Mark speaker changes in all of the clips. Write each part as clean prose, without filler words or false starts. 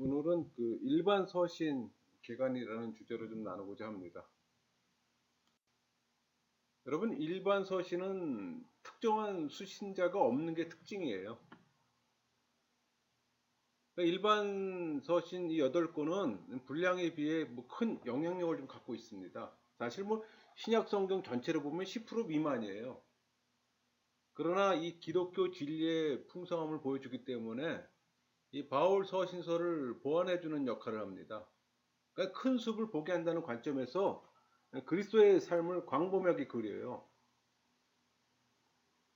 Speaker 1: 오늘은 그 일반 서신 개관이라는 주제로 좀 나누고자 합니다. 여러분, 일반 서신은 특정한 수신자가 없는 게 특징이에요. 그러니까 일반 서신 이 8권은 분량에 비해 큰 영향력을 좀 갖고 있습니다. 사실 신약 성경 전체를 보면 10% 미만이에요. 그러나 이 기독교 진리의 풍성함을 보여주기 때문에 이 바울 서신서를 보완해주는 역할을 합니다. 그러니까 큰 숲을 보게 한다는 관점에서 그리스도의 삶을 광범위하게 그려요.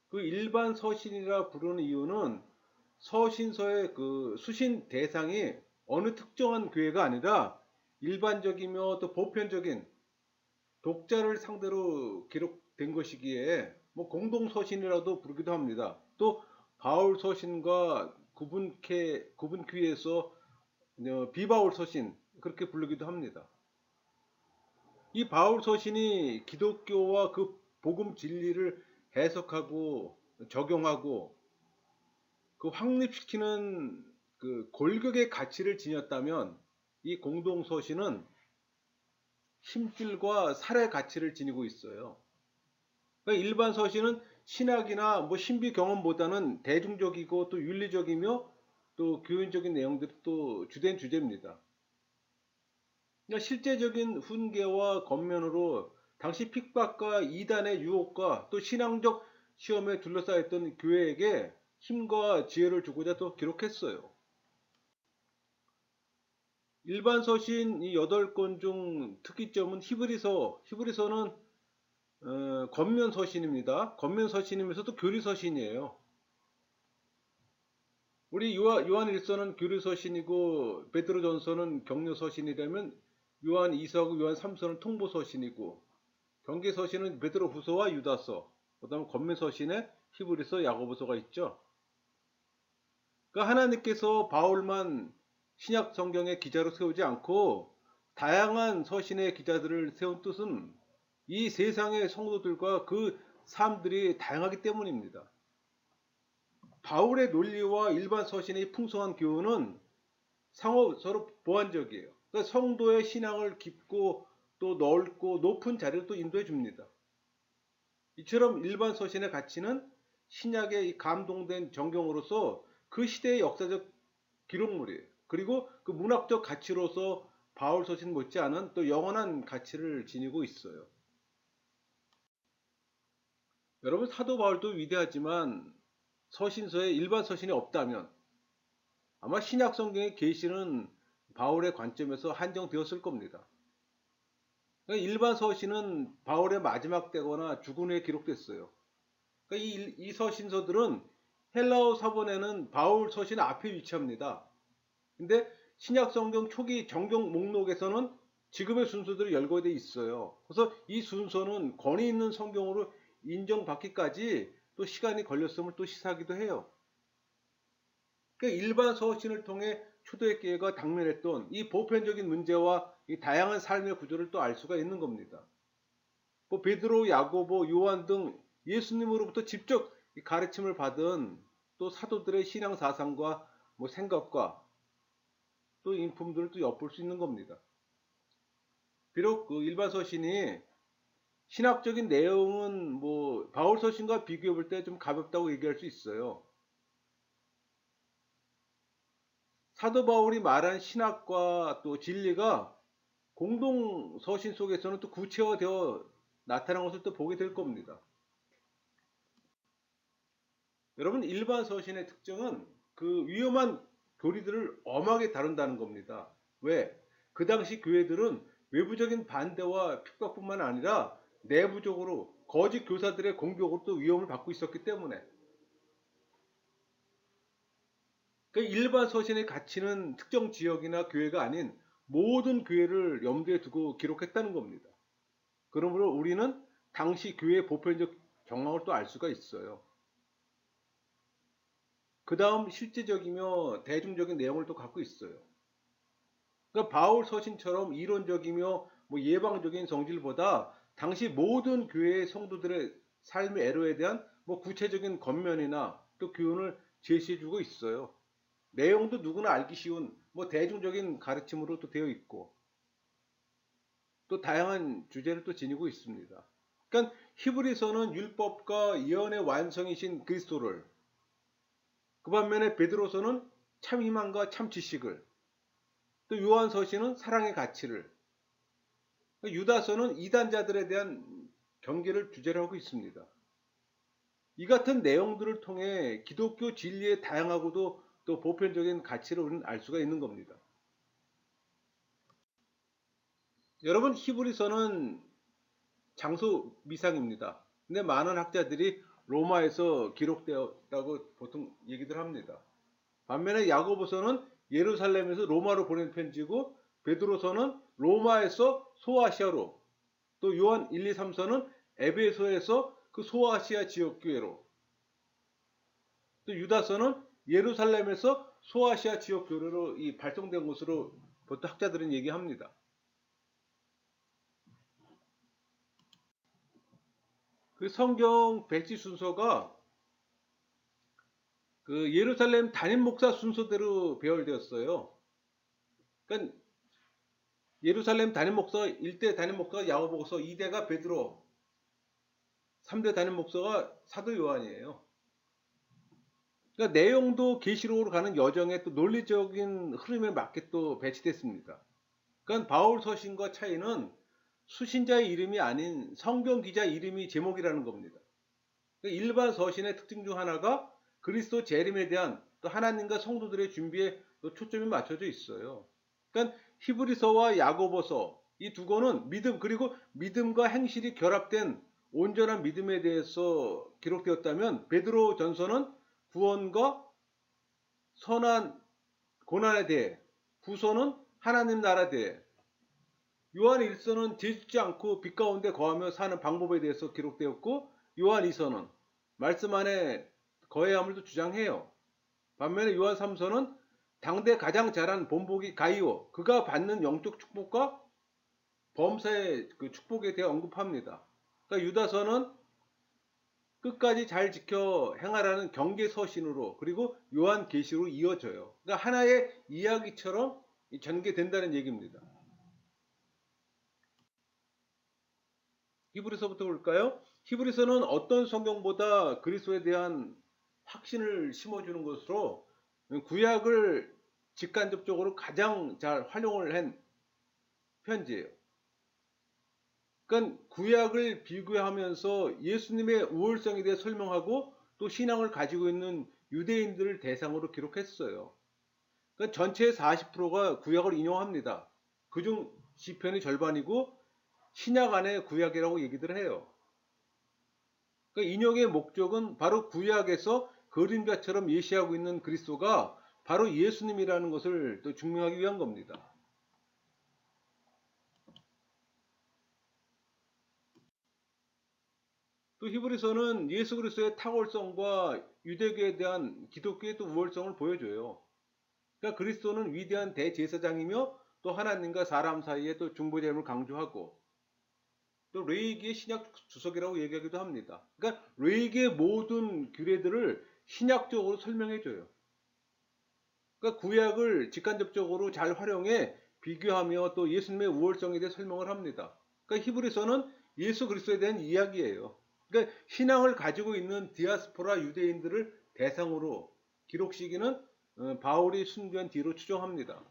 Speaker 1: 그 일반 서신이라 부르는 이유는 서신서의 그 수신 대상이 어느 특정한 교회가 아니라 일반적이며 또 보편적인 독자를 상대로 기록된 것이기에 공동 서신이라도 부르기도 합니다. 또 바울 서신과 구분키에서 비바울 서신 그렇게 부르기도 합니다. 이 바울 서신이 기독교와 그 복음 진리를 해석하고 적용하고 그 확립시키는 그 골격의 가치를 지녔다면 이 공동 서신은 힘줄과 살의 가치를 지니고 있어요. 그러니까 일반 서신은 신학이나 신비 경험보다는 대중적이고 또 윤리적이며 또 교훈적인 내용들이 또 주된 주제입니다. 그러니까 실제적인 훈계와 겉면으로 당시 핍박과 이단의 유혹과 또 신앙적 시험에 둘러싸였던 교회에게 힘과 지혜를 주고자 또 기록했어요. 일반 서신 이 8권 중 특이점은 히브리서는 겉면 서신입니다. 겉면 서신이면서도 교리 서신이에요. 우리 요한 1서는 교리 서신이고 베드로 전서는 격려 서신이라면 요한 2서하고 요한 3서는 통보 서신이고 경계 서신은 베드로 후서와 유다서, 그다음 겉면 서신에 히브리서, 야고보서가 있죠. 그러니까 하나님께서 바울만 신약 성경의 기자로 세우지 않고 다양한 서신의 기자들을 세운 뜻은 이 세상의 성도들과 그 삶들이 다양하기 때문입니다. 바울의 논리와 일반 서신의 풍성한 교훈은 서로 보완적이에요. 그러니까 성도의 신앙을 깊고 또 넓고 높은 자리를 또 인도해 줍니다. 이처럼 일반 서신의 가치는 신약의 감동된 정경으로서 그 시대의 역사적 기록물이에요. 그리고 그 문학적 가치로서 바울 서신 못지않은 또 영원한 가치를 지니고 있어요. 여러분, 사도 바울도 위대하지만 서신서에 일반 서신이 없다면 아마 신약 성경의 계시는 바울의 관점에서 한정되었을 겁니다. 그러니까 일반 서신은 바울의 마지막 때거나 죽은 후에 기록됐어요. 그러니까 이 서신서들은 헬라어 사본에는 바울 서신 앞에 위치합니다. 근데 신약 성경 초기 정경 목록에서는 지금의 순서대로 열거되어 있어요. 그래서 이 순서는 권위 있는 성경으로 인정받기까지 또 시간이 걸렸음을 또 시사하기도 해요. 그러니까 일반 서신을 통해 초대교회가 당면했던 이 보편적인 문제와 이 다양한 삶의 구조를 또 알 수가 있는 겁니다. 베드로, 야고보, 요한 등 예수님으로부터 직접 가르침을 받은 또 사도들의 신앙 사상과 생각과 또 인품들을 또 엿볼 수 있는 겁니다. 비록 그 일반 서신이 신학적인 내용은 바울 서신과 비교해 볼 때 좀 가볍다고 얘기할 수 있어요. 사도 바울이 말한 신학과 또 진리가 공동 서신 속에서는 또 구체화되어 나타난 것을 또 보게 될 겁니다. 여러분, 일반 서신의 특징은 그 위험한 교리들을 엄하게 다룬다는 겁니다. 왜? 그 당시 교회들은 외부적인 반대와 핍박뿐만 아니라 내부적으로 거짓 교사들의 공격으로 또 위험을 받고 있었기 때문에 그 일반 서신의 가치는 특정 지역이나 교회가 아닌 모든 교회를 염두에 두고 기록했다는 겁니다. 그러므로 우리는 당시 교회의 보편적 경황을 또 알 수가 있어요. 그 다음 실제적이며 대중적인 내용을 또 갖고 있어요. 그러니까 바울 서신처럼 이론적이며 예방적인 성질보다 당시 모든 교회의 성도들의 삶의 애로에 대한 구체적인 겉면이나 또 교훈을 제시해주고 있어요. 내용도 누구나 알기 쉬운 뭐 대중적인 가르침으로 또 되어 있고 또 다양한 주제를 또 지니고 있습니다. 그러니까 히브리서는 율법과 예언의 완성이신 그리스도를, 그 반면에 베드로서는 참 희망과 참 지식을, 또 요한서신은 사랑의 가치를, 유다서는 이단자들에 대한 경계를 주제로 하고 있습니다. 이 같은 내용들을 통해 기독교 진리의 다양하고도 또 보편적인 가치를 우리는 알 수가 있는 겁니다. 여러분, 히브리서는 장소 미상입니다. 근데 많은 학자들이 로마에서 기록되었다고 보통 얘기들 합니다. 반면에 야고보서는 예루살렘에서 로마로 보낸 편지고, 베드로서는 로마에서 소아시아로, 또 요한 1, 2, 3서는 에베소에서 그 소아시아 지역 교회로, 또 유다서는 예루살렘에서 소아시아 지역 교회로 이 발송된 것으로 보통 학자들은 얘기합니다. 그 성경 배치 순서가 그 예루살렘 담임 목사 순서대로 배열되었어요. 그러니까 예루살렘 담임 목사 1대 담임 목사가 야고보서, 2대가 베드로, 3대 담임 목사가 사도 요한이에요. 그러니까 내용도 계시록으로 가는 여정에 또 논리적인 흐름에 맞게 또 배치됐습니다. 그러니까 바울 서신과 차이는 수신자의 이름이 아닌 성경 기자 이름이 제목이라는 겁니다. 그러니까 일반 서신의 특징 중 하나가 그리스도 재림에 대한 또 하나님과 성도들의 준비에 또 초점이 맞춰져 있어요. 그러니까 히브리서와 야고보서 이 두 권은 믿음, 그리고 믿음과 행실이 결합된 온전한 믿음에 대해서 기록되었다면, 베드로 전서는 구원과 선한 고난에 대해, 후서는 하나님 나라에 대해, 요한 1서는 죄짓지 않고 빛 가운데 거하며 사는 방법에 대해서 기록되었고, 요한 2서는 말씀 안에 거해함을 또 주장해요. 반면에 요한 3서는 당대 가장 잘한 본보기 가이오, 그가 받는 영적 축복과 범사의 그 축복에 대해 언급합니다. 그러니까 유다서는 끝까지 잘 지켜 행하라는 경계 서신으로, 그리고 요한 계시로 이어져요. 그러니까 하나의 이야기처럼 전개된다는 얘기입니다. 히브리서부터 볼까요? 히브리서는 어떤 성경보다 그리스도에 대한 확신을 심어주는 것으로 구약을 직간접적으로 가장 잘 활용을 한 편지예요. 그러니까 구약을 비교하면서 예수님의 우월성에 대해 설명하고 또 신앙을 가지고 있는 유대인들을 대상으로 기록했어요. 그러니까 전체의 40%가 구약을 인용합니다. 그중 시편이 절반이고 신약 안에 구약이라고 얘기들 해요. 그러니까 인용의 목적은 바로 구약에서 그림자처럼 예시하고 있는 그리스도가 바로 예수님이라는 것을 또 증명하기 위한 겁니다. 또 히브리서는 예수 그리스도의 탁월성과 유대교에 대한 기독교의 또 우월성을 보여줘요. 그러니까 그리스도는 위대한 대제사장이며 또 하나님과 사람 사이의 또 중보자임을 강조하고, 또 레위기의 신약 주석이라고 얘기하기도 합니다. 그러니까 레위기의 모든 규례들을 신약적으로 설명해줘요. 그러니까 구약을 직간접적으로 잘 활용해 비교하며 또 예수님의 우월성에 대해 설명을 합니다. 그러니까 히브리서는 예수 그리스도에 대한 이야기예요. 그러니까 신앙을 가지고 있는 디아스포라 유대인들을 대상으로 기록 시기는 바울이 순교한 뒤로 추정합니다.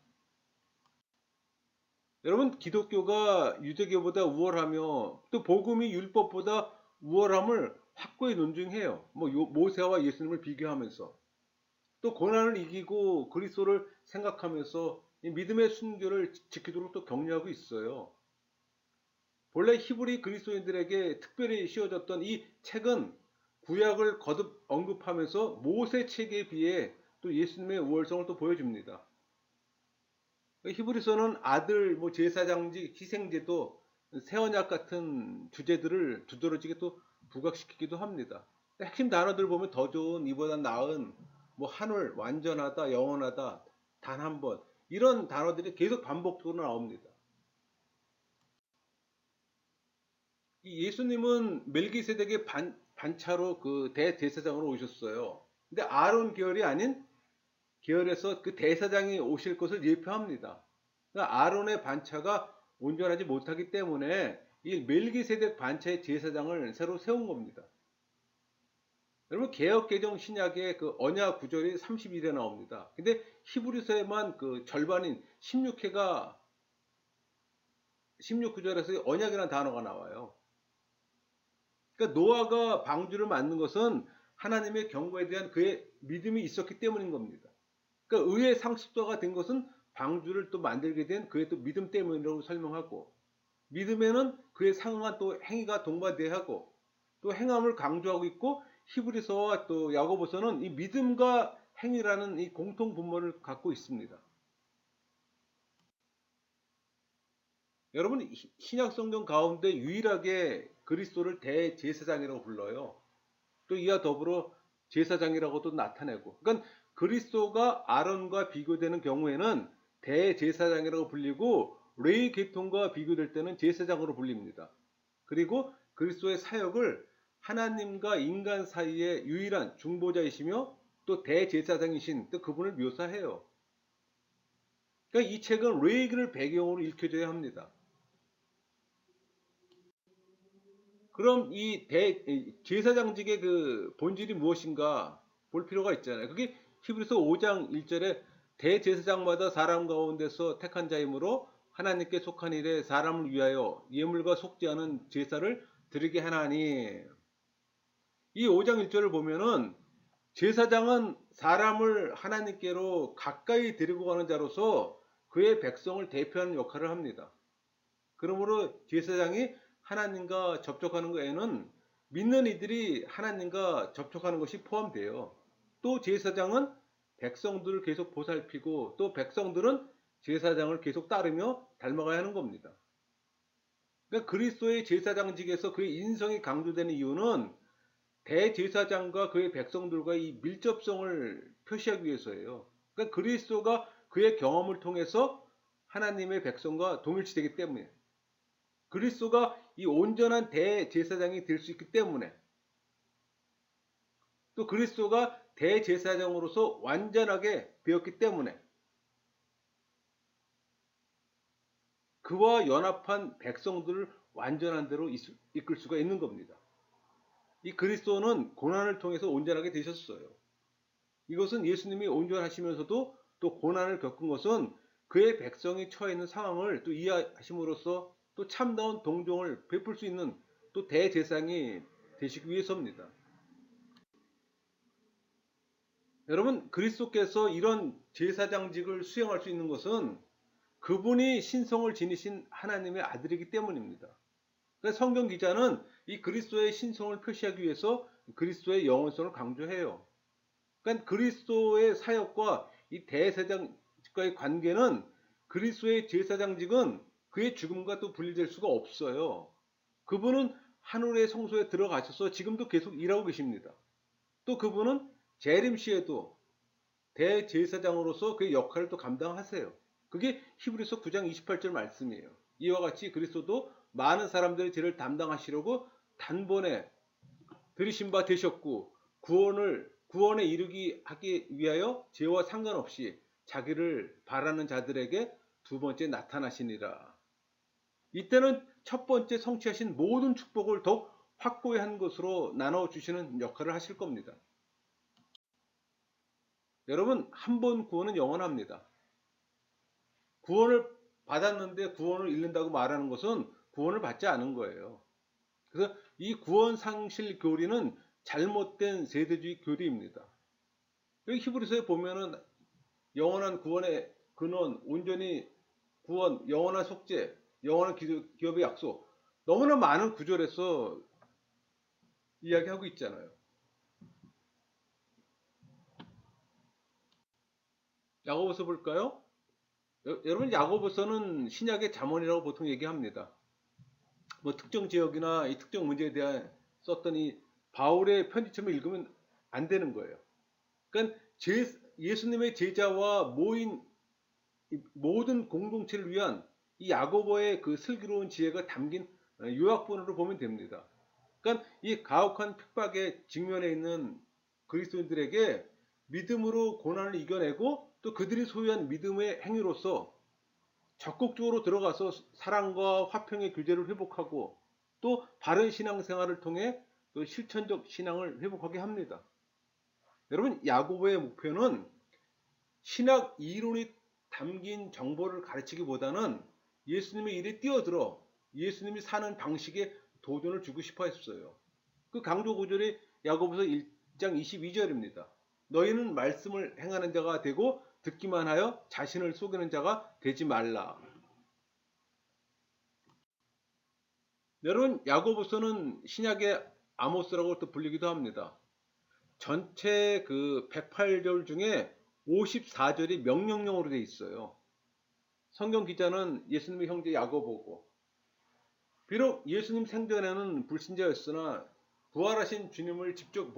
Speaker 1: 여러분, 기독교가 유대교보다 우월하며 또 복음이 율법보다 우월함을 확고히 논증해요. 뭐 모세와 예수님을 비교하면서 또 고난을 이기고 그리스도를 생각하면서 이 믿음의 순교를 지키도록 또 격려하고 있어요. 본래 히브리 그리스도인들에게 특별히 씌워졌던 이 책은 구약을 거듭 언급하면서 모세 책에 비해 또 예수님의 우월성을 또 보여줍니다. 히브리서는 아들, 뭐 제사장직, 희생제도, 세언약 같은 주제들을 두드러지게 또 부각시키기도 합니다. 핵심 단어들 보면 더 좋은, 이보다 나은, 뭐 한올, 완전하다, 영원하다, 단 한 번, 이런 단어들이 계속 반복적으로 나옵니다. 이 예수님은 계열에서 그 대사장이 오실 것을 예표합니다. 그러니까 아론의 반차가 온전하지 못하기 때문에 이 멜기세덱 반차의 제사장을 새로 세운 겁니다. 여러분 개역개정 신약에 그 언약 구절이 31회 나옵니다. 근데 히브리서에만 그 절반인 16회가 16구절에서 언약이라는 단어가 나와요. 그러니까 노아가 방주를 만든 것은 하나님의 경고에 대한 그의 믿음이 있었기 때문인 겁니다. 그러니까 의의 상습자가 된 것은 방주를 또 만들게 된 그의 또 믿음 때문이라고 설명하고, 믿음에는 그에 상응한 또 행위가 동반돼야 하고, 또 행함을 강조하고 있고, 히브리서와 또 야고보서는 이 믿음과 행위라는 이 공통 분모를 갖고 있습니다. 여러분 신약 성경 가운데 유일하게 그리스도를 대제사장이라고 불러요. 또 이와 더불어 제사장이라고도 나타내고, 그러니까 그리스도가 아론과 비교되는 경우에는 대제사장이라고 불리고 레위 계통과 비교될 때는 제사장으로 불립니다. 그리고 그리스도의 사역을 하나님과 인간 사이의 유일한 중보자이시며 또 대제사장이신 또 그분을 묘사해요. 그러니까 이 책은 레위기를 배경으로 읽혀져야 합니다. 그럼 이 제사장직의 그 본질이 무엇인가 볼 필요가 있잖아요. 그게 히브리서 5장 1절에 대제사장마다 사람 가운데서 택한 자이므로 하나님께 속한 일에 사람을 위하여 예물과 속지 않은 제사를 드리게 하나니, 이 5장 1절을 보면은 제사장은 사람을 하나님께로 가까이 데리고 가는 자로서 그의 백성을 대표하는 역할을 합니다. 그러므로 제사장이 하나님과 접촉하는 거에는 믿는 이들이 하나님과 접촉하는 것이 포함돼요. 또 제사장은 백성들을 계속 보살피고 또 백성들은 제사장을 계속 따르며 닮아가야 하는 겁니다. 그러니까 그리스도의 제사장직에서 그의 인성이 강조되는 이유는 대제사장과 그의 백성들과의 밀접성을 표시하기 위해서예요. 그러니까 그리스도가 그의 경험을 통해서 하나님의 백성과 동일치되기 때문에, 그리스도가 이 온전한 대제사장이 될 수 있기 때문에, 또 그리스도가 대제사장으로서 완전하게 되었기 때문에 그와 연합한 백성들을 완전한 대로 이끌 수가 있는 겁니다. 이 그리스도는 고난을 통해서 온전하게 되셨어요. 이것은 예수님이 온전하시면서도 또 고난을 겪은 것은 그의 백성이 처해 있는 상황을 또 이해하심으로써 또 참다운 동정을 베풀 수 있는 또 대제사장이 되시기 위해서입니다. 여러분 그리스도께서 이런 제사장직을 수행할 수 있는 것은 그분이 신성을 지니신 하나님의 아들이기 때문입니다. 그래서 성경 기자는 이 그리스도의 신성을 표시하기 위해서 그리스도의 영원성을 강조해요. 그러니까 그리스도의 사역과 이 대제사장직과의 관계는, 그리스도의 제사장직은 그의 죽음과 또 분리될 수가 없어요. 그분은 하늘의 성소에 들어가셔서 지금도 계속 일하고 계십니다. 또 그분은 재림 시에도 대제사장으로서 그의 역할을 또 감당하세요. 그게 히브리서 9장 28절 말씀이에요. 이와 같이 그리스도도 많은 사람들의 죄를 담당하시려고 단번에 들이신 바 되셨고 구원에 이르기 하기 위하여 죄와 상관없이 자기를 바라는 자들에게 두 번째 나타나시니라. 이때는 첫 번째 성취하신 모든 축복을 더욱 확고히 한 것으로 나눠주시는 역할을 하실 겁니다. 여러분 한 번 구원은 영원합니다. 구원을 받았는데 구원을 잃는다고 말하는 것은 구원을 받지 않은 거예요. 그래서 이 구원 상실 교리는 잘못된 세대주의 교리입니다. 여기 히브리서에 보면은 영원한 구원의 근원, 온전히 구원, 영원한 속죄, 영원한 기업의 약속, 너무나 많은 구절에서 이야기하고 있잖아요. 야고보서 볼까요? 여러분 야고보서는 신약의 잠언이라고 보통 얘기합니다. 뭐 특정 지역이나 이 특정 문제에 대한 썼던 이 바울의 편지처럼 읽으면 안 되는 거예요. 그러니까 예수님의 제자와 모인 모든 공동체를 위한 이 야고보의 그 슬기로운 지혜가 담긴 요약본으로 보면 됩니다. 그러니까 이 가혹한 핍박에 직면해 있는 그리스도인들에게 믿음으로 고난을 이겨내고 또 그들이 소유한 믿음의 행위로서 적극적으로 들어가서 사랑과 화평의 교제를 회복하고 또 바른 신앙생활을 통해 또 실천적 신앙을 회복하게 합니다. 여러분, 야고보의 목표는 신학 이론이 담긴 정보를 가르치기보다는 예수님의 일에 뛰어들어 예수님이 사는 방식에 도전을 주고 싶어 했어요. 그 강조 구절이 야고보서 1장 22절입니다. 너희는 말씀을 행하는 자가 되고 듣기만 하여 자신을 속이는 자가 되지 말라. 여러분, 야고보서는 신약의 아모스라고 또 불리기도 합니다. 전체 그 108절 중에 54절이 명령형으로 되어 있어요. 성경 기자는 예수님의 형제 야고보고, 비록 예수님 생전에는 불신자였으나 부활하신 주님을 직접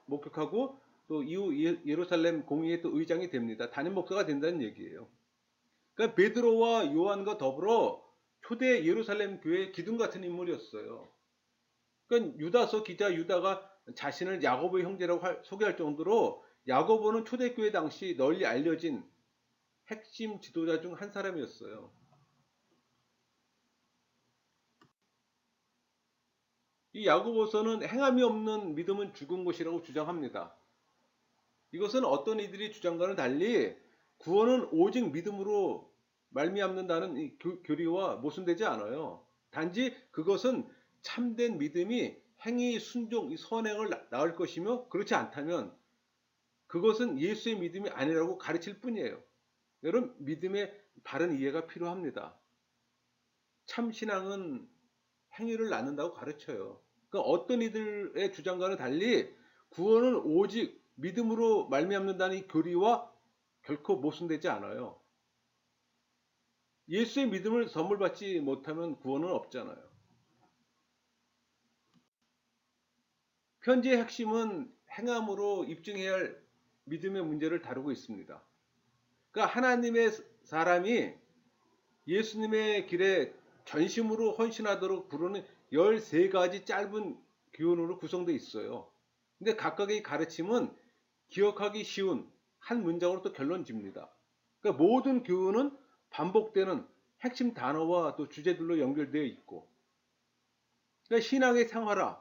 Speaker 1: 목격하고 또 이후 예루살렘 공의회 또 의장이 됩니다. 담임 목사가 된다는 얘기예요. 그러니까 베드로와 요한과 더불어 초대 예루살렘 교회의 기둥 같은 인물이었어요. 그러니까 유다서 기자 유다가 자신을 야고보의 형제라고 소개할 정도로 야고보는 초대교회 당시 널리 알려진 핵심 지도자 중 한 사람이었어요. 이 야고보서는 행함이 없는 믿음은 죽은 것이라고 주장합니다. 이것은 어떤 이들이 주장과는 달리 구원은 오직 믿음으로 말미암는다는 이 교리와 모순되지 않아요. 단지 그것은 참된 믿음이 행위, 순종, 선행을 낳을 것이며 그렇지 않다면 그것은 예수의 믿음이 아니라고 가르칠 뿐이에요. 여러분, 믿음의 바른 이해가 필요합니다. 참 신앙은 행위를 낳는다고 가르쳐요. 그러니까 어떤 이들의 주장과는 달리 구원은 오직 믿음으로 말미암는다는 이 교리와 결코 모순되지 않아요. 예수의 믿음을 선물 받지 못하면 구원은 없잖아요. 편지의 핵심은 행함으로 입증해야 할 믿음의 문제를 다루고 있습니다. 그러니까 하나님의 사람이 예수님의 길에 전심으로 헌신하도록 부르는 13가지 짧은 교훈으로 구성되어 있어요. 근데 각각의 가르침은 기억하기 쉬운 한 문장으로 또 결론 집니다. 그러니까 모든 교훈은 반복되는 핵심 단어와 또 주제들로 연결되어 있고, 그러니까 신앙의 생활화,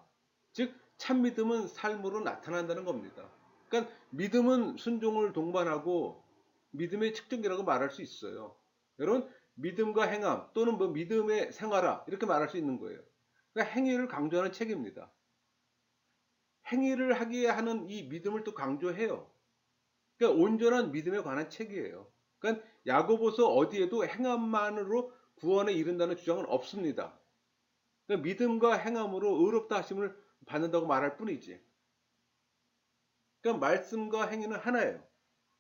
Speaker 1: 즉 참믿음은 삶으로 나타난다는 겁니다. 그러니까 믿음은 순종을 동반하고 믿음의 측정기라고 말할 수 있어요. 여러분, 믿음과 행함 또는 뭐 믿음의 생활화 이렇게 말할 수 있는 거예요. 그러니까 행위를 강조하는 책입니다. 행위를 하게 하는 이 믿음을 또 강조해요. 그러니까 온전한 믿음에 관한 책이에요. 그러니까 야고보서 어디에도 행함만으로 구원에 이른다는 주장은 없습니다. 그러니까 믿음과 행함으로 의롭다 하심을 받는다고 말할 뿐이지. 그러니까 말씀과 행위는 하나예요.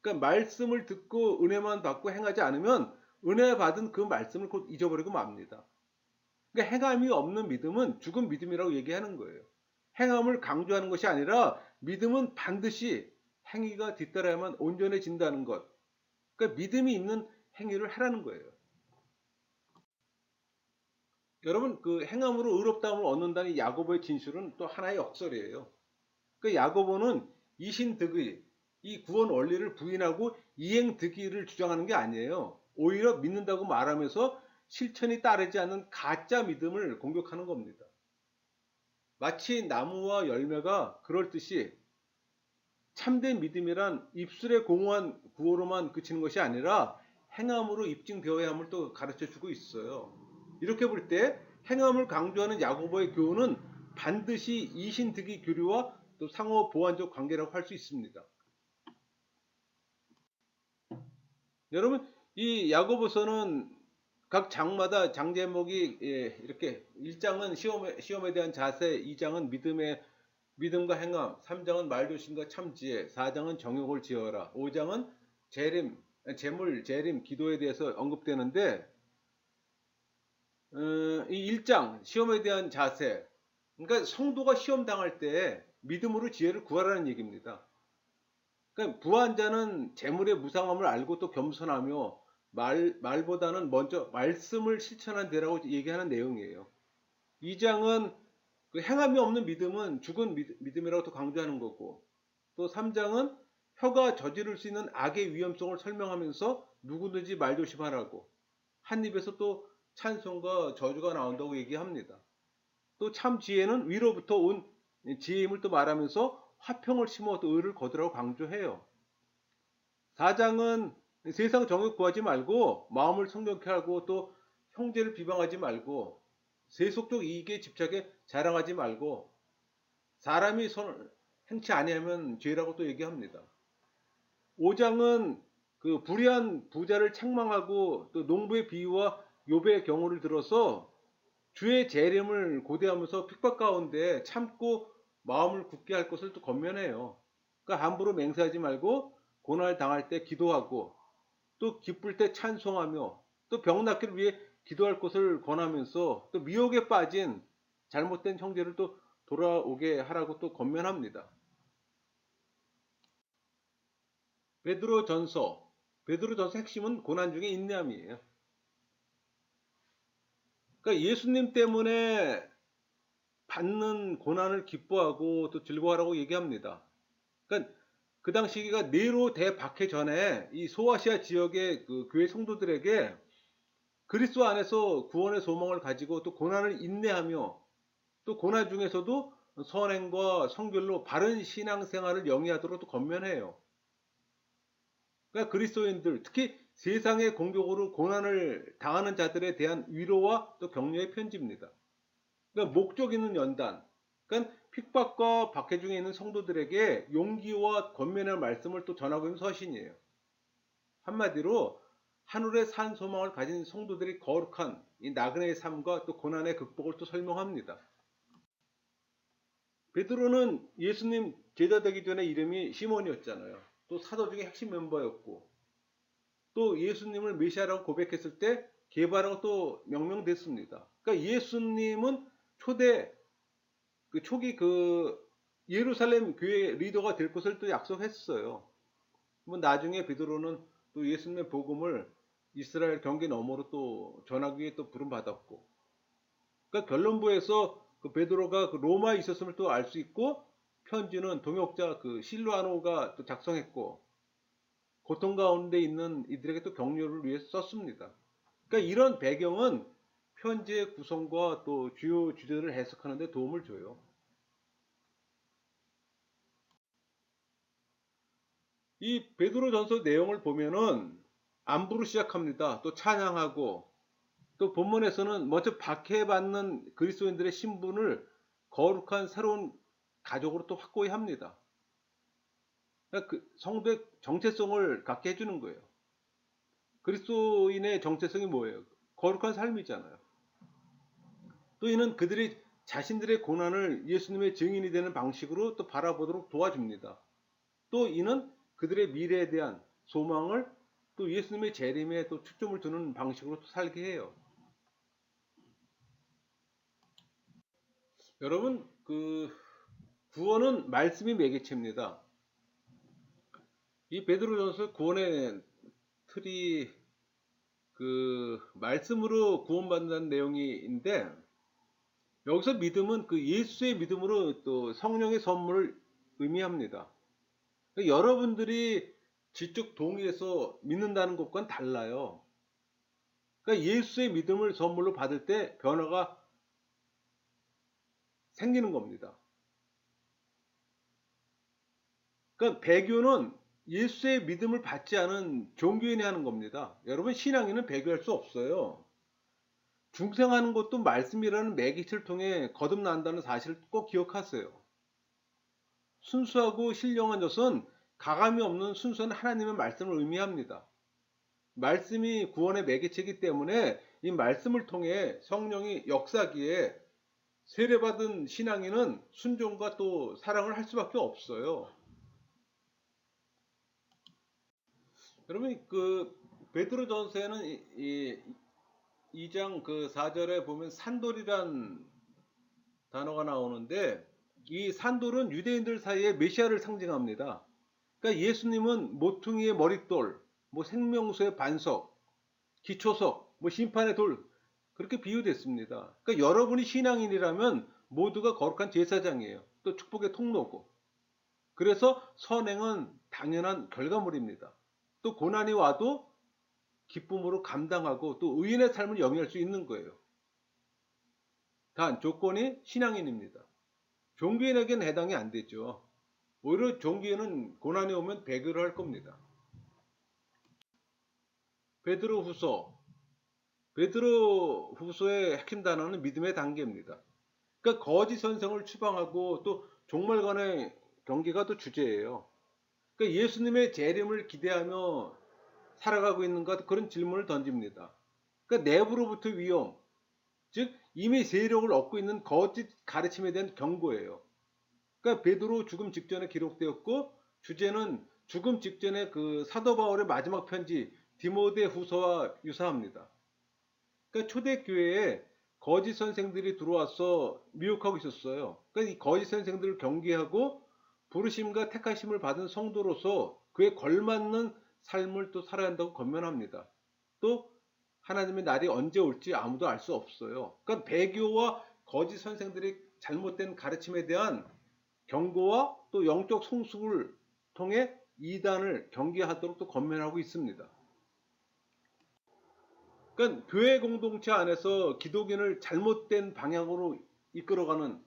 Speaker 1: 그러니까 말씀을 듣고 은혜만 받고 행하지 않으면 은혜 받은 그 말씀을 곧 잊어버리고 맙니다. 그러니까 행함이 없는 믿음은 죽은 믿음이라고 얘기하는 거예요. 행함을 강조하는 것이 아니라 믿음은 반드시 행위가 뒤따라야만 온전해진다는 것. 그러니까 믿음이 있는 행위를 하라는 거예요. 여러분, 그 행함으로 의롭다함을 얻는다는 야고보의 진술은 또 하나의 역설이에요. 그 야고보는 이신득의 이 구원 원리를 부인하고 이행득의를 주장하는 게 아니에요. 오히려 믿는다고 말하면서 실천이 따르지 않는 가짜 믿음을 공격하는 겁니다. 마치 나무와 열매가 그럴듯이 참된 믿음이란 입술에 공허한 구호로만 그치는 것이 아니라 행함으로 입증되어야 함을 또 가르쳐주고 있어요. 이렇게 볼 때 행함을 강조하는 야고보의 교훈은 반드시 이신득의 교류와 또 상호 보완적 관계라고 할 수 있습니다. 여러분, 이 야고보서는 각 장마다 장 제목이 이렇게 1장은 시험에 대한 자세, 2장은 믿음과 행함, 3장은 말조심과 참지혜, 4장은 정욕을 지어라, 5장은 재물, 재림, 기도에 대해서 언급되는데 이 1장 시험에 대한 자세, 그러니까 성도가 시험 당할 때 믿음으로 지혜를 구하라는 얘기입니다. 그러니까 부한 자는 재물의 무상함을 알고 또 겸손하며 말보다는 먼저 말씀을 실천한 데라고 얘기하는 내용이에요. 2장은 그 행함이 없는 믿음은 죽은 믿음이라고 또 강조하는 거고, 또 3장은 혀가 저지를 수 있는 악의 위험성을 설명하면서 누구든지 말조심하라고 한 입에서 또 찬송과 저주가 나온다고 얘기합니다. 또 참 지혜는 위로부터 온 지혜임을 또 말하면서 화평을 심어 또 의를 거두라고 강조해요. 4장은 세상 정욕 구하지 말고 마음을 성경케 하고 또 형제를 비방하지 말고 세속적 이익에 집착해 자랑하지 말고 사람이 손을 행치 아니하면 죄라고 또 얘기합니다. 5장은 그 불의한 부자를 책망하고 또 농부의 비유와 욥의 경우를 들어서 주의 재림을 고대하면서 핍박 가운데 참고 마음을 굳게 할 것을 또 권면해요. 그러니까 함부로 맹세하지 말고 고난을 당할 때 기도하고 또 기쁠 때 찬송하며 또 병 낫기를 위해 기도할 것을 권하면서 또 미혹에 빠진 잘못된 형제를 또 돌아오게 하라고 또 권면합니다. 베드로전서 핵심은 고난 중에 인내함이에요. 그러니까 예수님 때문에 받는 고난을 기뻐하고 또 즐거워하라고 얘기합니다. 그러니까 그 당시가 네로 대박해 전에 이 소아시아 지역의 그 교회 성도들에게 그리스도 안에서 구원의 소망을 가지고 또 고난을 인내하며 또 고난 중에서도 선행과 성결로 바른 신앙생활을 영위하도록 또 권면해요. 그러니까 그리스도인들 특히 세상의 공격으로 고난을 당하는 자들에 대한 위로와 또 격려의 편지입니다. 그러니까 목적 있는 연단, 그러니까 핍박과 박해 중에 있는 성도들에게 용기와 권면의 말씀을 또 전하고 있는 서신이에요. 한마디로 하늘의 산 소망을 가진 성도들이 거룩한 이 나그네의 삶과 또 고난의 극복을 또 설명합니다. 베드로는 예수님 제자 되기 전에 이름이 시몬이었잖아요. 또 사도 중에 핵심 멤버였고 또 예수님을 메시아라고 고백했을 때 개바라고 또 명명됐습니다. 그러니까 예수님은 초기 예루살렘 교회 리더가 될 것을 또 약속했어요. 뭐 나중에 베드로는 또 예수님의 복음을 이스라엘 경계 너머로 또 전하기 위해 또 부름받았고, 그러니까 결론부에서 그 베드로가 그 로마에 있었음을 또 알 수 있고, 편지는 동역자 그 실루아노가 또 작성했고, 고통 가운데 있는 이들에게 또 격려를 위해 썼습니다. 그러니까 이런 배경은 편지의 구성과 또 주요 주제를 해석하는 데 도움을 줘요. 이 베드로전서 내용을 보면은 안부로 시작합니다. 또 찬양하고 또 본문에서는 먼저 박해받는 그리스도인들의 신분을 거룩한 새로운 가족으로 또 확고히 합니다. 그러니까 그 성도의 정체성을 갖게 해주는 거예요. 그리스도인의 정체성이 뭐예요? 거룩한 삶이잖아요. 또 이는 그들이 자신들의 고난을 예수님의 증인이 되는 방식으로 또 바라보도록 도와줍니다. 또 이는 그들의 미래에 대한 소망을 또 예수님의 재림에 또 초점을 두는 방식으로 또 살게 해요. 여러분, 그 구원은 말씀이 매개체입니다. 이 베드로전서 구원의 틀이 그 말씀으로 구원받는다는 내용인데, 여기서 믿음은 그 예수의 믿음으로 또 성령의 선물을 의미합니다. 그러니까 여러분들이 지적 동의해서 믿는다는 것과는 달라요. 그러니까 예수의 믿음을 선물로 받을 때 변화가 생기는 겁니다. 그러니까 배교는 예수의 믿음을 받지 않은 종교인이 하는 겁니다. 여러분, 신앙인은 배교할 수 없어요. 중생하는 것도 말씀이라는 매개체를 통해 거듭난다는 사실을 꼭 기억하세요. 순수하고 신령한 것은 가감이 없는 순수한 하나님의 말씀을 의미합니다. 말씀이 구원의 매개체이기 때문에 이 말씀을 통해 성령이 역사하기에 세례받은 신앙인은 순종과 또 사랑을 할 수밖에 없어요. 여러분, 그 베드로전서에는 2장 그 4절에 보면 산돌이란 단어가 나오는데, 이 산돌은 유대인들 사이에 메시아를 상징합니다. 그러니까 예수님은 모퉁이의 머릿돌, 뭐 생명수의 반석, 기초석, 뭐 심판의 돌, 그렇게 비유됐습니다. 그러니까 여러분이 신앙인이라면 모두가 거룩한 제사장이에요. 또 축복의 통로고. 그래서 선행은 당연한 결과물입니다. 또 고난이 와도 기쁨으로 감당하고 또 의인의 삶을 영위할 수 있는 거예요. 단 조건이 신앙인입니다. 종교인에게는 해당이 안 되죠. 오히려 종교인은 고난이 오면 배교를 할 겁니다. 베드로 후서. 베드로 후서의 핵심 단어는 믿음의 단계입니다. 그러니까 거짓 선생을 추방하고 또 종말간의 경계가 또 주제예요. 그러니까 예수님의 재림을 기대하며 살아가고 있는가 그런 질문을 던집니다. 그러니까 내부로부터 위험, 즉 이미 세력을 얻고 있는 거짓 가르침에 대한 경고예요. 그러니까 베드로 죽음 직전에 기록되었고 주제는 죽음 직전에 그 사도 바울의 마지막 편지 디모데 후서와 유사합니다. 그러니까 초대교회에 거짓 선생들이 들어와서 미혹하고 있었어요. 그러니까 이 거짓 선생들을 경계하고 부르심과 택하심을 받은 성도로서 그에 걸맞는 삶을 또 살아야 한다고 권면합니다. 또 하나님의 날이 언제 올지 아무도 알 수 없어요. 그러니까 배교와 거짓 선생들의 잘못된 가르침에 대한 경고와 또 영적 성숙을 통해 이단을 경계하도록 또 권면하고 있습니다. 그러니까 교회 공동체 안에서 기독인을 잘못된 방향으로 이끌어가는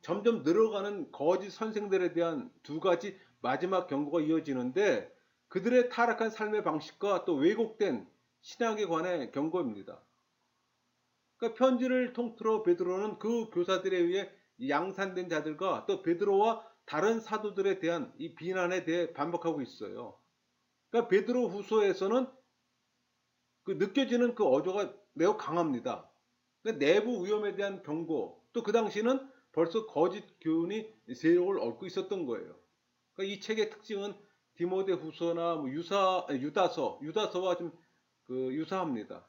Speaker 1: 점점 늘어가는 거짓 선생들에 대한 두 가지 마지막 경고가 이어지는데 그들의 타락한 삶의 방식과 또 왜곡된 신앙에 관해 경고입니다. 그러니까 편지를 통틀어 베드로는 그 교사들에 의해 양산된 자들과 또 베드로와 다른 사도들에 대한 이 비난에 대해 반박하고 있어요. 그러니까 베드로 후서에서는 그 느껴지는 그 어조가 매우 강합니다. 그러니까 내부 위험에 대한 경고, 또 그 당시는 벌써 거짓 교훈이 세력을 얻고 있었던 거예요. 그러니까 이 책의 특징은 디모데 후서나 뭐 유다서와 좀 그 유사합니다.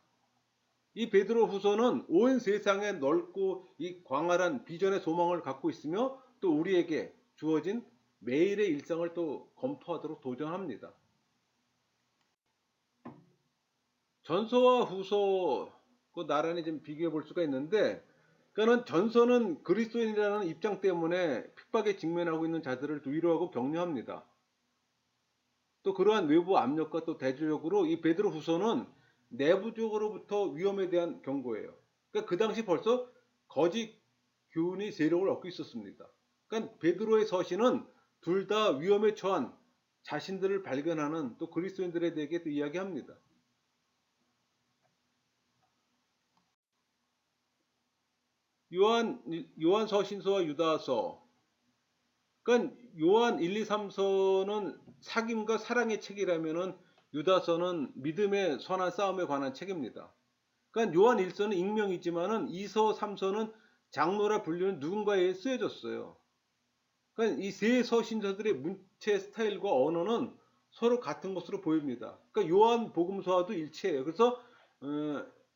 Speaker 1: 이 베드로 후서는 온 세상에 넓고 이 광활한 비전의 소망을 갖고 있으며 또 우리에게 주어진 매일의 일상을 또 검토하도록 도전합니다. 전서와 후서 그 나란히 좀 비교해 볼 수가 있는데 그러니까는 전서는 그리스도인이라는 입장 때문에 핍박에 직면하고 있는 자들을 위로하고 격려합니다. 또 그러한 외부 압력과 또 대조적으로 이 베드로 후서는 내부적으로부터 위험에 대한 경고예요. 그러니까 그 당시 벌써 거짓 교훈이 세력을 얻고 있었습니다. 그러니까 베드로의 서신은 둘 다 위험에 처한 자신들을 발견하는 또 그리스도인들에 대해 또 이야기합니다. 요한 서신서와 유다서. 그러니까 요한 1, 2, 3서는 사귐과 사랑의 책이라면은 유다서는 믿음의 선한 싸움에 관한 책입니다. 그러니까 요한 1서는 익명이지만은 2서, 3서는 장로라 불리는 누군가에 쓰여졌어요. 그러니까 이 세 서신서들의 문체 스타일과 언어는 서로 같은 것으로 보입니다. 그러니까 요한 복음서와도 일치해요. 그래서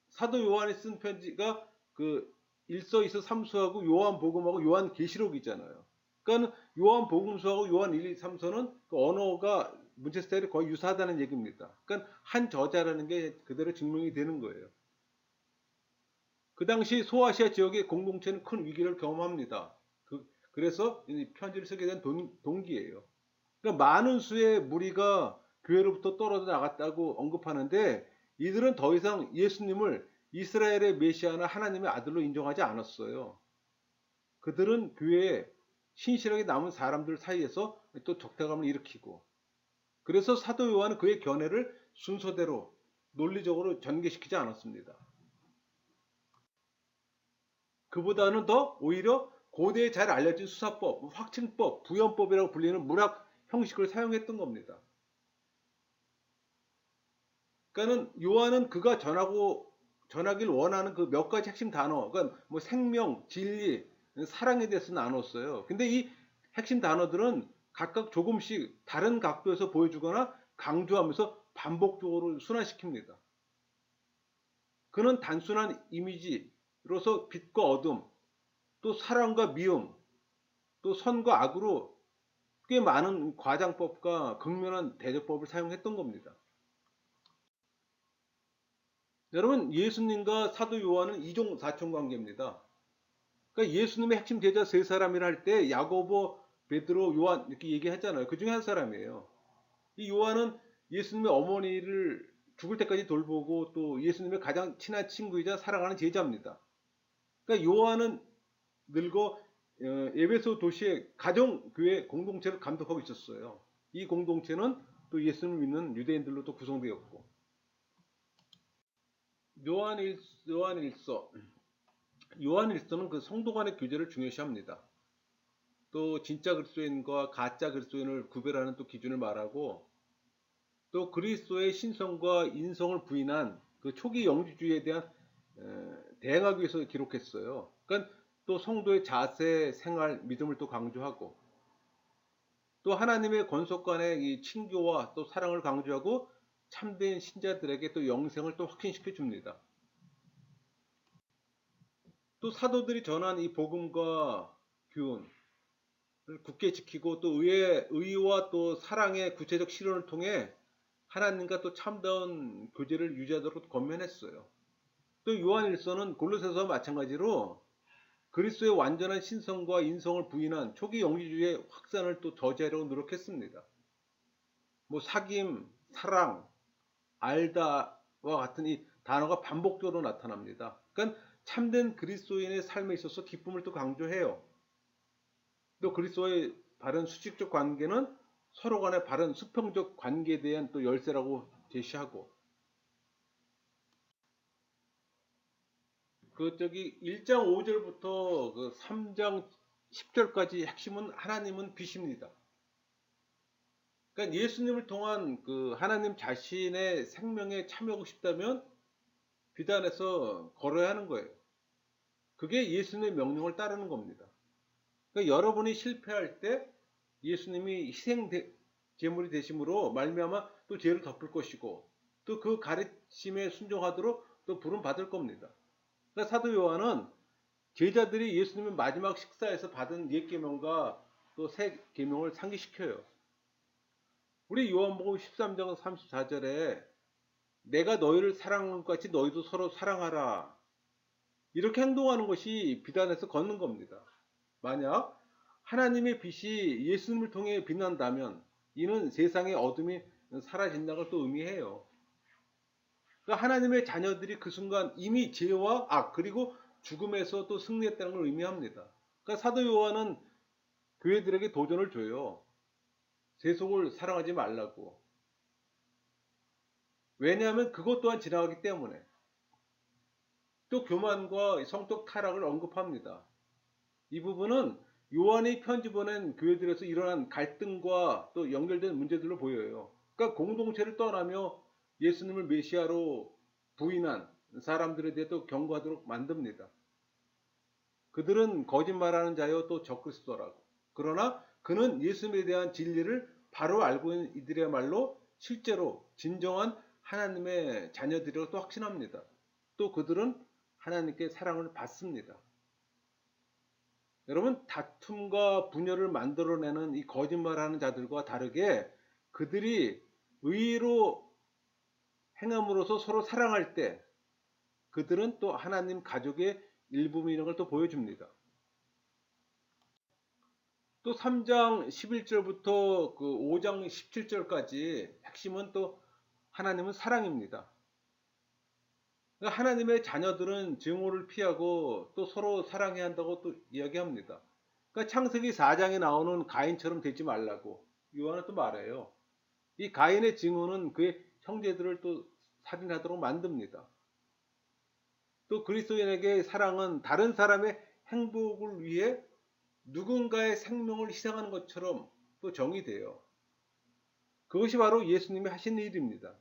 Speaker 1: 사도 요한이 쓴 편지가 그 1서, 2서, 3서하고 요한 복음하고 요한 계시록이잖아요. 그러니까 요한 복음서하고 요한 1, 2, 3서는 그 언어가 문체 스타일이 거의 유사하다는 얘기입니다. 그러니까 한 저자라는 게 그대로 증명이 되는 거예요. 그 당시 소아시아 지역의 공동체는 큰 위기를 경험합니다. 그래서 이 편지를 쓰게 된 동기예요. 그러니까 많은 수의 무리가 교회로부터 떨어져 나갔다고 언급하는데 이들은 더 이상 예수님을 이스라엘의 메시아나 하나님의 아들로 인정하지 않았어요. 그들은 교회에 신실하게 남은 사람들 사이에서 또 적대감을 일으키고 그래서 사도 요한은 그의 견해를 순서대로 논리적으로 전개시키지 않았습니다. 그보다는 더 오히려 고대에 잘 알려진 수사법, 확증법, 부연법이라고 불리는 문학 형식을 사용했던 겁니다. 그러니까는 요한은 그가 전하길 원하는 그 몇 가지 핵심 단어, 그러니까 뭐 생명, 진리, 사랑에 대해서 나눴어요. 근데 이 핵심 단어들은 각각 조금씩 다른 각도에서 보여주거나 강조하면서 반복적으로 순환시킵니다. 그는 단순한 이미지로서 빛과 어둠, 또 사랑과 미움, 또 선과 악으로 꽤 많은 과장법과 극면한 대조법을 사용했던 겁니다. 여러분, 예수님과 사도 요한은 이종 사촌 관계입니다. 그러니까 예수님의 핵심 제자 세 사람이라 할 때 야고보, 베드로, 요한 이렇게 얘기했잖아요. 그 중에 한 사람이에요. 이 요한은 예수님의 어머니를 죽을 때까지 돌보고 또 예수님의 가장 친한 친구이자 사랑하는 제자입니다. 그러니까 요한은 늙어 에베소 도시의 가정교회 공동체를 감독하고 있었어요. 이 공동체는 또 예수님을 믿는 유대인들로 또 구성되었고, 요한일서 요한일서는 그 성도 간의 교제를 중요시합니다. 또 진짜 그리스도인과 가짜 그리스도인을 구별하는 또 기준을 말하고, 또 그리스도의 신성과 인성을 부인한 그 초기 영주주의에 대한 대응하기 위해서 기록했어요. 그러니까 또 성도의 자세, 생활, 믿음을 또 강조하고, 또 하나님의 권속간의 이 친교와 또 사랑을 강조하고 참된 신자들에게 또 영생을 또 확신시켜 줍니다. 또 사도들이 전한 이 복음과 교훈을 굳게 지키고 또 의와 또 사랑의 구체적 실현을 통해 하나님과 또 참다운 교제를 유지하도록 권면했어요. 또 요한일서는 골로새서와 마찬가지로 그리스도의 완전한 신성과 인성을 부인한 초기 영지주의의 확산을 또 저지하려고 노력했습니다. 뭐 사귐, 사랑, 알다와 같은 이 단어가 반복적으로 나타납니다. 그러니까 참된 그리스도인의 삶에 있어서 기쁨을 또 강조해요. 또 그리스도의 바른 수직적 관계는 서로 간의 바른 수평적 관계에 대한 또 열쇠라고 제시하고, 그 저기 1장 5절부터 그 3장 10절까지 핵심은 하나님은 빛입니다. 그러니까 예수님을 통한 그 하나님 자신의 생명에 참여하고 싶다면 비단에서 걸어야 하는 거예요. 그게 예수님의 명령을 따르는 겁니다. 그러니까 여러분이 실패할 때 예수님이 희생 제물이 되심으로 말미암아 또 죄를 덮을 것이고, 또 그 가르침에 순종하도록 또 부름 받을 겁니다. 그러니까 사도 요한은 제자들이 예수님의 마지막 식사에서 받은 옛 계명과 또 새 계명을 상기시켜요. 우리 요한복음 13장 34절에 내가 너희를 사랑한 것 같이 너희도 서로 사랑하라, 이렇게 행동하는 것이 비단에서 걷는 겁니다. 만약 하나님의 빛이 예수님을 통해 빛난다면 이는 세상의 어둠이 사라진다는 걸 또 의미해요. 그러니까 하나님의 자녀들이 그 순간 이미 죄와 악 그리고 죽음에서 또 승리했다는 걸 의미합니다. 그러니까 사도 요한은 교회들에게 도전을 줘요. 세속을 사랑하지 말라고. 왜냐하면 그것 또한 지나가기 때문에. 또 교만과 성적 타락을 언급합니다. 이 부분은 요한이 편지 보낸 교회들에서 일어난 갈등과 또 연결된 문제들로 보여요. 그러니까 공동체를 떠나며 예수님을 메시아로 부인한 사람들에 대해 또 경고하도록 만듭니다. 그들은 거짓말하는 자여 또 적그리스도라고. 그러나 그는 예수님에 대한 진리를 바로 알고 있는 이들이야말로 실제로 진정한 하나님의 자녀들이라고 또 확신합니다. 또 그들은 하나님께 사랑을 받습니다. 여러분, 다툼과 분열을 만들어내는 이 거짓말하는 자들과 다르게 그들이 의로 행함으로써 서로 사랑할 때 그들은 또 하나님 가족의 일부분이라는 걸 또 보여줍니다. 또 3장 11절부터 그 5장 17절까지 핵심은 또 하나님은 사랑입니다. 그러니까 하나님의 자녀들은 증오를 피하고 또 서로 사랑해야 한다고 또 이야기합니다. 그러니까 창세기 4장에 나오는 가인처럼 되지 말라고 요한은 또 말해요. 이 가인의 증오는 그의 형제들을 또 살인하도록 만듭니다. 또 그리스도인에게 사랑은 다른 사람의 행복을 위해 누군가의 생명을 희생하는 것처럼 또 정의돼요. 그것이 바로 예수님이 하신 일입니다.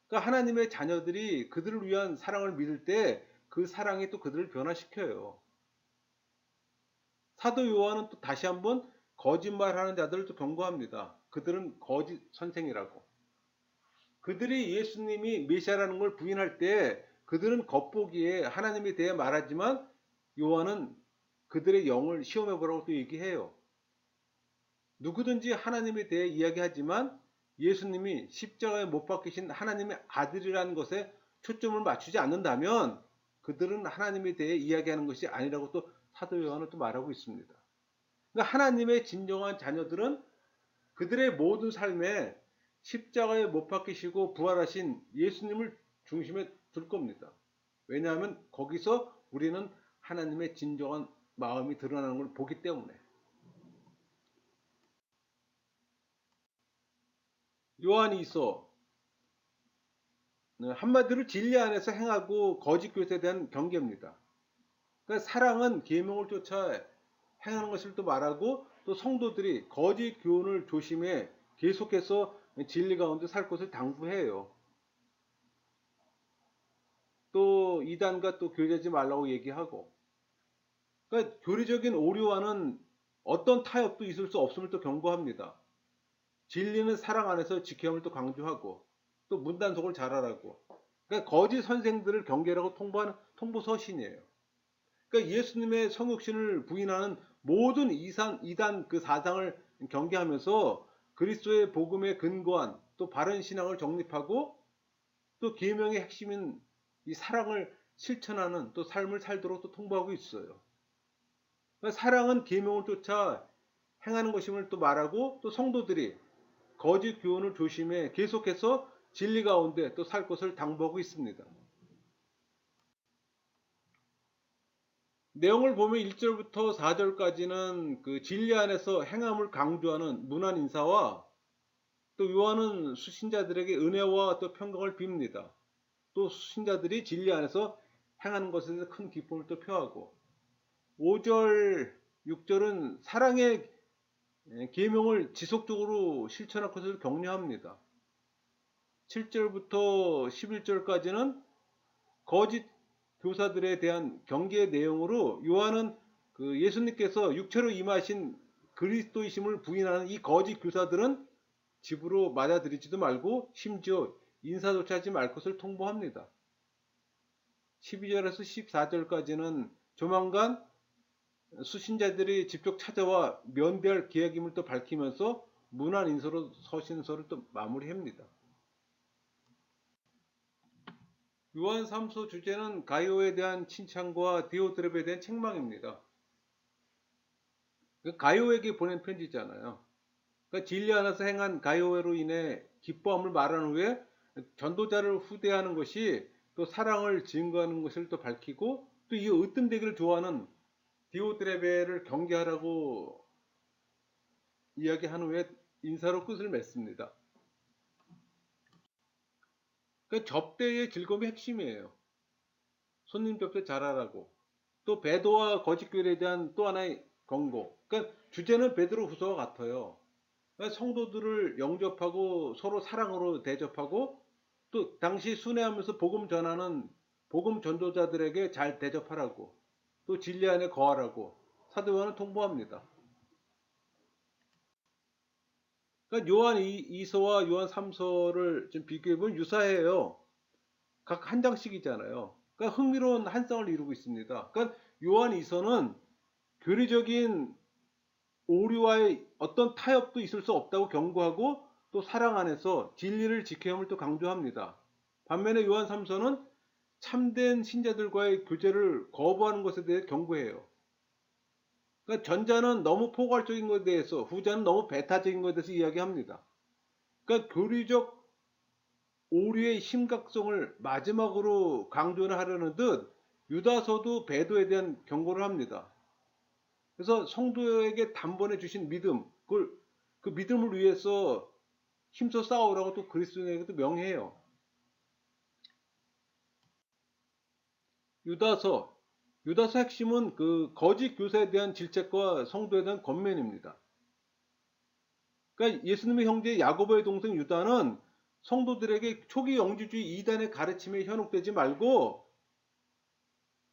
Speaker 1: 그러니까 하나님의 자녀들이 그들을 위한 사랑을 믿을 때 그 사랑이 또 그들을 변화시켜요. 사도 요한은 또 다시 한번 거짓말하는 자들을 또 경고합니다. 그들은 거짓 선생이라고. 그들이 예수님이 메시아라는 걸 부인할 때 그들은 겉보기에 하나님에 대해 말하지만 요한은 그들의 영을 시험해 보라고 또 얘기해요. 누구든지 하나님에 대해 이야기하지만 예수님이 십자가에 못 박히신 하나님의 아들이라는 것에 초점을 맞추지 않는다면 그들은 하나님에 대해 이야기하는 것이 아니라고 또 사도 요한은 또 말하고 있습니다. 그러니까 하나님의 진정한 자녀들은 그들의 모든 삶에 십자가에 못 박히시고 부활하신 예수님을 중심에 둘 겁니다. 왜냐하면 거기서 우리는 하나님의 진정한 마음이 드러나는 걸 보기 때문에. 요한이서 한마디로 진리 안에서 행하고 거짓 교사에 대한 경계입니다. 그러니까 사랑은 계명을 쫓아 행하는 것을 또 말하고, 또 성도들이 거짓 교훈을 조심해 계속해서 진리 가운데 살 것을 당부해요. 또 이단과 또 교제하지 말라고 얘기하고, 그러니까 교리적인 오류와는 어떤 타협도 있을 수 없음을 또 경고합니다. 진리는 사랑 안에서 지켜함을 또 강조하고, 또 문단속을 잘하라고. 그러니까 거짓 선생들을 경계라고 통보하는 통보 서신이에요. 그러니까 예수님의 성육신을 부인하는 모든 이단 그 사상을 경계하면서 그리스도의 복음에 근거한 또 바른 신앙을 정립하고, 또 계명의 핵심인 이 사랑을 실천하는 또 삶을 살도록 또 통보하고 있어요. 그러니까 사랑은 계명을 쫓아 행하는 것임을 또 말하고, 또 성도들이 거짓 교훈을 조심해 계속해서 진리 가운데 또 살 것을 당부하고 있습니다. 내용을 보면 1절부터 4절까지는 그 진리 안에서 행함을 강조하는 문안 인사와, 또 요한은 수신자들에게 은혜와 또 평강을 빕니다. 또 수신자들이 진리 안에서 행하는 것에 대해서 큰 기쁨을 또 표하고, 5절, 6절은 사랑의 계명을 지속적으로 실천할 것을 격려합니다. 7절부터 11절까지는 거짓 교사들에 대한 경계의 내용으로, 요한은 그 예수님께서 육체로 임하신 그리스도이심을 부인하는 이 거짓 교사들은 집으로 맞아들이지도 말고 심지어 인사조차 하지 말 것을 통보합니다. 12절에서 14절까지는 조만간 수신자들이 직접 찾아와 면대할 계획임을 또 밝히면서 문안 인서로 서신서를 또 마무리합니다. 요한 3서 주제는 가이오에 대한 칭찬과 디오드렙에 대한 책망입니다. 가이오에게 보낸 편지잖아요. 그러니까 진리 안에서 행한 가이오로 인해 기뻐함을 말한 후에 전도자를 후대하는 것이 또 사랑을 증거하는 것을 또 밝히고, 또 이 으뜸되기를 좋아하는 디오드레베를 경계하라고 이야기한 후에 인사로 끝을 맺습니다. 그러니까 접대의 즐거움이 핵심이에요. 손님 접대 잘하라고. 또 베드로와 거짓 교회에 대한 또 하나의 경고. 그러니까 주제는 베드로 후서와 같아요. 그러니까 성도들을 영접하고 서로 사랑으로 대접하고, 또 당시 순회하면서 복음 전하는 복음 전도자들에게 잘 대접하라고, 또 진리 안에 거하라고 사도 요한은 통보합니다. 그러니까 요한 2서와 요한 3서를 좀 비교해보면 유사해요. 각 한 장씩이잖아요. 그러니까 흥미로운 한 쌍을 이루고 있습니다. 그러니까 요한 2서는 교리적인 오류와의 어떤 타협도 있을 수 없다고 경고하고, 또 사랑 안에서 진리를 지켜야 함을 또 강조합니다. 반면에 요한 3서는 참된 신자들과의 교제를 거부하는 것에 대해 경고해요. 그러니까 전자는 너무 포괄적인 것에 대해서, 후자는 너무 배타적인 것에 대해서 이야기합니다. 그러니까 교리적 오류의 심각성을 마지막으로 강조를 하려는 듯 유다서도 베드로에 대한 경고를 합니다. 그래서 성도에게 단번에 주신 믿음, 그 믿음을 위해서 힘써 싸우라고 또 그리스도인에게도 명해요. 유다서 핵심은 그 거짓 교사에 대한 질책과 성도에 대한 권면입니다. 그러니까 예수님의 형제 야고보의 동생 유다는 성도들에게 초기 영주주의 이단의 가르침에 현혹되지 말고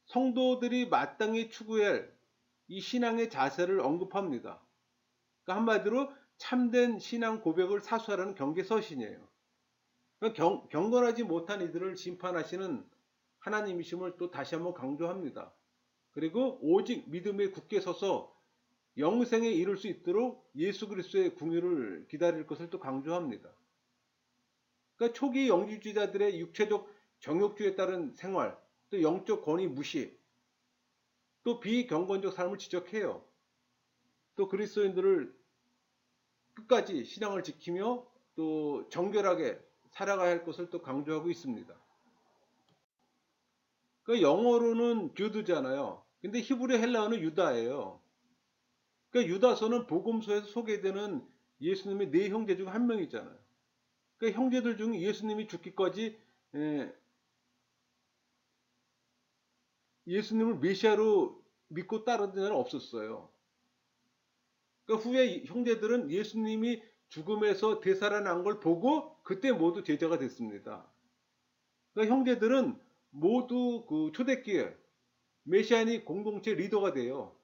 Speaker 1: 성도들이 마땅히 추구해야 할 이 신앙의 자세를 언급합니다. 그러니까 한마디로 참된 신앙 고백을 사수하라는 경계 서신이에요. 그러니까 경건하지 못한 이들을 심판하시는 하나님이심을 또 다시 한번 강조합니다. 그리고 오직 믿음에 굳게 서서 영생에 이룰 수 있도록 예수 그리스도의 궁유를 기다릴 것을 또 강조합니다. 그러니까 초기 영주주의자들의 육체적 정욕주의에 따른 생활, 또 영적 권위 무시, 또 비경건적 삶을 지적해요. 또 그리스도인들을 끝까지 신앙을 지키며 또 정결하게 살아가야 할 것을 또 강조하고 있습니다. 그 영어로는 주드잖아요. 근데 히브리 헬라어는 유다예요. 그러니까 유다서는 복음서에서 소개되는 예수님의 네 형제 중 한 명이잖아요. 그 형제들 중 예수님이 죽기까지 예수님을 메시아로 믿고 따르는 자는 없었어요. 그러니까 후에 형제들은 예수님이 죽음에서 되살아난 걸 보고 그때 모두 제자가 됐습니다. 그러니까 형제들은 모두 그 초대기에 메시아니 공동체 리더가 돼요.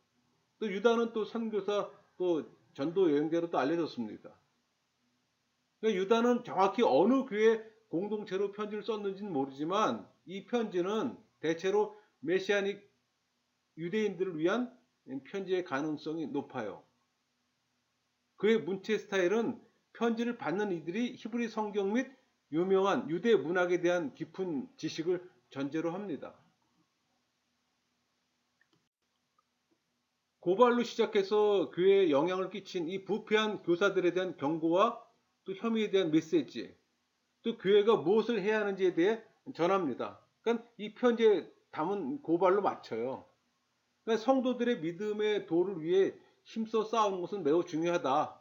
Speaker 1: 또 유다는 또 선교사 또 전도 여행자로 또 알려졌습니다. 그러니까 유다는 정확히 어느 교회 공동체로 편지를 썼는지는 모르지만 이 편지는 대체로 메시아닉 유대인들을 위한 편지의 가능성이 높아요. 그의 문체 스타일은 편지를 받는 이들이 히브리 성경 및 유명한 유대 문학에 대한 깊은 지식을 전제로 합니다. 고발로 시작해서 교회에 영향을 끼친 이 부패한 교사들에 대한 경고와 또 혐의에 대한 메시지, 또 교회가 무엇을 해야 하는지에 대해 전합니다. 그러니까 이 편지에 담은 고발로 맞춰요. 그러니까 성도들의 믿음의 도를 위해 힘써 싸우는 것은 매우 중요하다.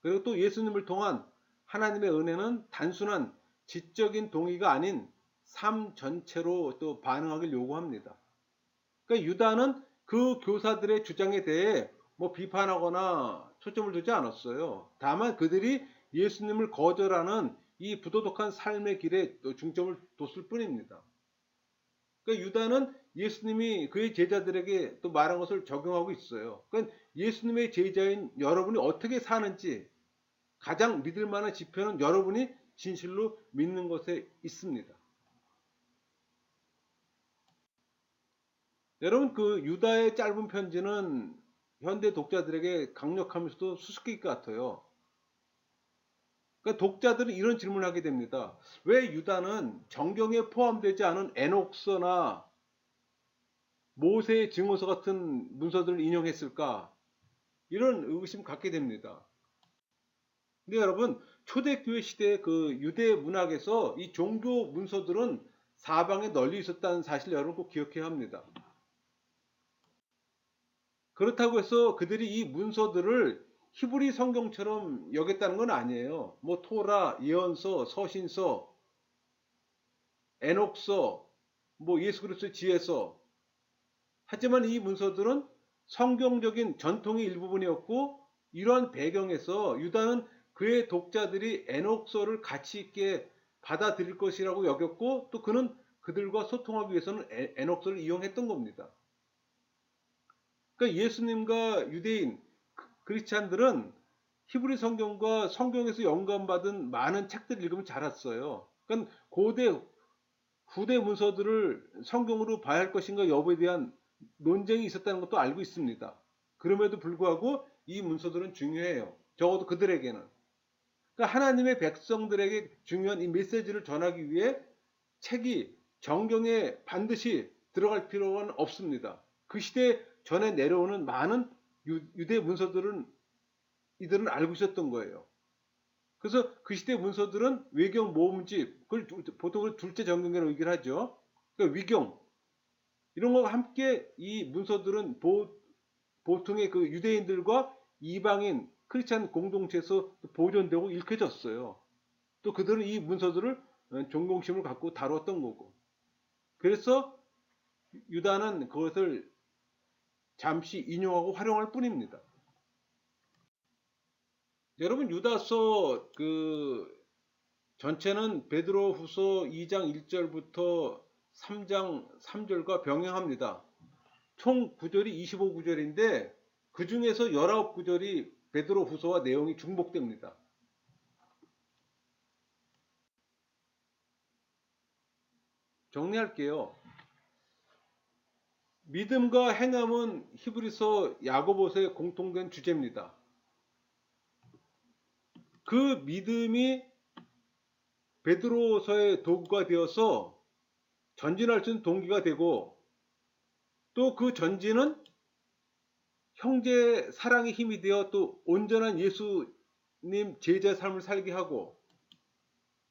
Speaker 1: 그리고 또 예수님을 통한 하나님의 은혜는 단순한 지적인 동의가 아닌 삶 전체로 또 반응하길 요구합니다. 그러니까 유다는 그 교사들의 주장에 대해 뭐 비판하거나 초점을 두지 않았어요. 다만 그들이 예수님을 거절하는 이 부도덕한 삶의 길에 중점을 뒀을 뿐입니다. 그러니까 유다는 예수님이 그의 제자들에게 또 말한 것을 적용하고 있어요. 그러니까 예수님의 제자인 여러분이 어떻게 사는지 가장 믿을 만한 지표는 여러분이 진실로 믿는 것에 있습니다. 여러분 그 유다의 짧은 편지는 현대 독자들에게 강력하면서도 수수께끼 같아요. 그러니까 독자들은 이런 질문을 하게 됩니다. 왜 유다는 정경에 포함되지 않은 에녹서나 모세의 증언서 같은 문서들을 인용했을까? 이런 의구심 갖게 됩니다. 근데 여러분 초대교회 시대 그 유대 문학에서 이 종교 문서들은 사방에 널리 있었다는 사실 여러분 꼭 기억해야 합니다. 그렇다고 해서 그들이 이 문서들을 히브리 성경처럼 여겼다는 건 아니에요. 뭐 토라, 예언서, 서신서, 에녹서, 뭐 예수 그리스도의 지혜서. 하지만 이 문서들은 성경적인 전통의 일부분이었고 이러한 배경에서 유다는 그의 독자들이 에녹서를 가치 있게 받아들일 것이라고 여겼고 또 그는 그들과 소통하기 위해서는 에녹서를 이용했던 겁니다. 그러니까 예수님과 유대인 크리스찬들은 히브리 성경과 성경에서 영감받은 많은 책들을 읽으면 자랐어요. 그러니까 고대 후대 문서들을 성경으로 봐야 할 것인가 여부에 대한 논쟁이 있었다는 것도 알고 있습니다. 그럼에도 불구하고 이 문서들은 중요해요. 적어도 그들에게는. 그러니까 하나님의 백성들에게 중요한 이 메시지를 전하기 위해 책이 정경에 반드시 들어갈 필요는 없습니다. 그 시대 전에 내려오는 많은 유대 문서들은 이들은 알고 있었던 거예요. 그래서 그 시대 문서들은 외경 모음집, 그걸 보통 둘째 정경이라고 얘기를 하죠. 그러니까 위경 이런 거와 함께 이 문서들은 보통의 그 유대인들과 이방인 크리스찬 공동체에서 보존되고 읽혀졌어요. 또 그들은 이 문서들을 존경심을 갖고 다뤘던 거고. 그래서 유다는 그것을 잠시 인용하고 활용할 뿐입니다. 여러분 유다서 그 전체는 베드로후서 2장 1절부터 3장 3절과 병행합니다. 총 구절이 25구절인데 그 중에서 19구절이 베드로후서와 내용이 중복됩니다. 정리할게요. 믿음과 행함은 히브리서 야고보서의 공통된 주제입니다. 그 믿음이 베드로서의 도구가 되어서 전진할 수 있는 동기가 되고 또 그 전진은 형제 사랑의 힘이 되어 또 온전한 예수 제자 삶을 살게 하고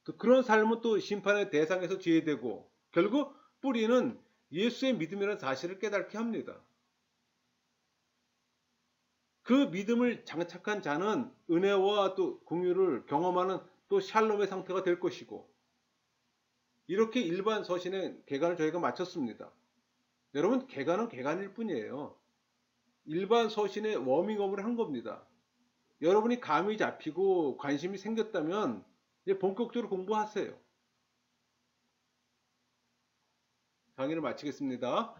Speaker 1: 또 그런 삶은 또 심판의 대상에서 제외되고 결국 뿌리는 예수의 믿음이라는 사실을 깨닫게 합니다. 그 믿음을 장착한 자는 은혜와 또 긍휼을 경험하는 또 샬롬의 상태가 될 것이고 이렇게 일반 서신의 개관을 저희가 마쳤습니다. 여러분 개관은 개관일 뿐이에요. 일반 서신의 워밍업을 한 겁니다. 여러분이 감이 잡히고 관심이 생겼다면 이제 본격적으로 공부하세요. 강의를 마치겠습니다.